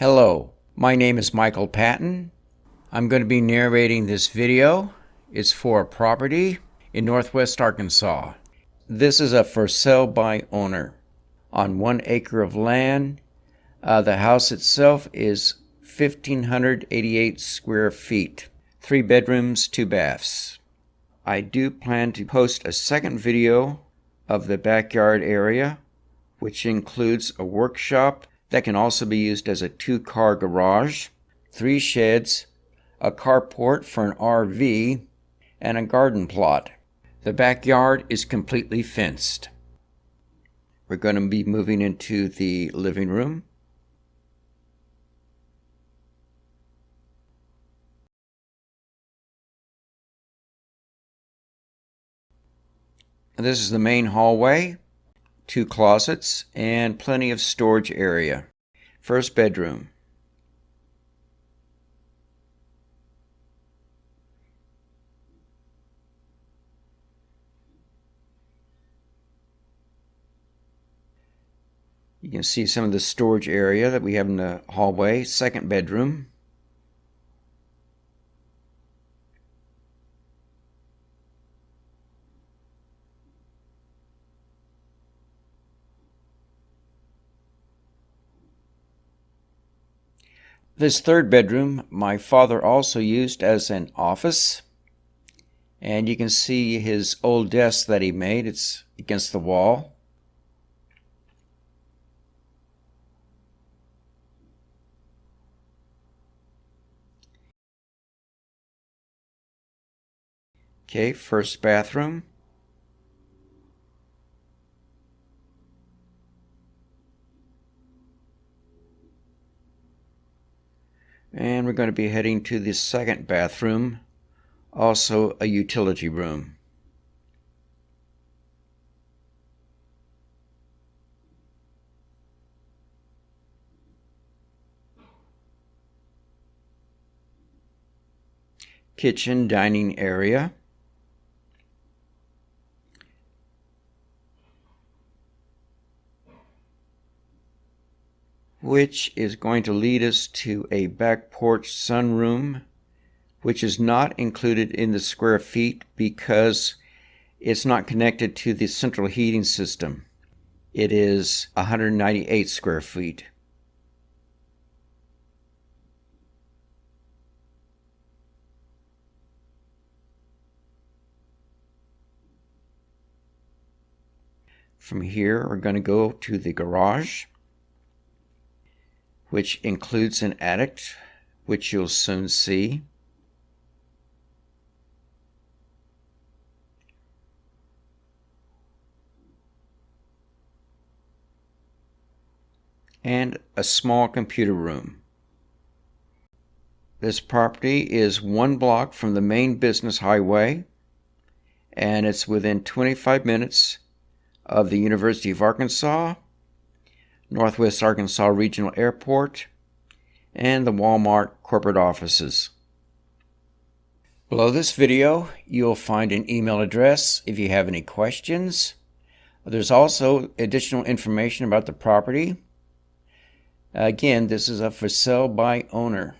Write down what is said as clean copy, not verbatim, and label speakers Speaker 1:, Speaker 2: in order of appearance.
Speaker 1: Hello, my name is Michael Patton. I'm going to be narrating this video. It's for a property in Northwest Arkansas. This is a for sale by owner on 1 acre of land. The house itself is 1,588 square feet, 3 bedrooms, 2 baths. I do plan to post a second video of the backyard area, which includes a workshop that can also be used as a 2-car garage, 3 sheds, a carport for an RV, and a garden plot. The backyard is completely fenced. We're going to be moving into the living room. This is the main hallway, 2 closets, and plenty of storage area. First bedroom. You can see some of the storage area that we have in the hallway. Second bedroom. This third bedroom, my father also used as an office. And you can see his old desk that he made. It's against the wall. Okay, first bathroom. And we're going to be heading to the second bathroom, also a utility room. Kitchen, dining area. Which is going to lead us to a back porch sunroom, which is not included in the square feet because it's not connected to the central heating system. It is 198 square feet. From here, we're going to go to the garage, which includes an attic, which you'll soon see. And a small computer room. This property is 1 block from the main business highway, and it's within 25 minutes of the University of Arkansas, Northwest Arkansas Regional Airport, and the Walmart corporate offices. Below this video, you'll find an email address if you have any questions. There's also additional information about the property. Again, this is a for sale by owner.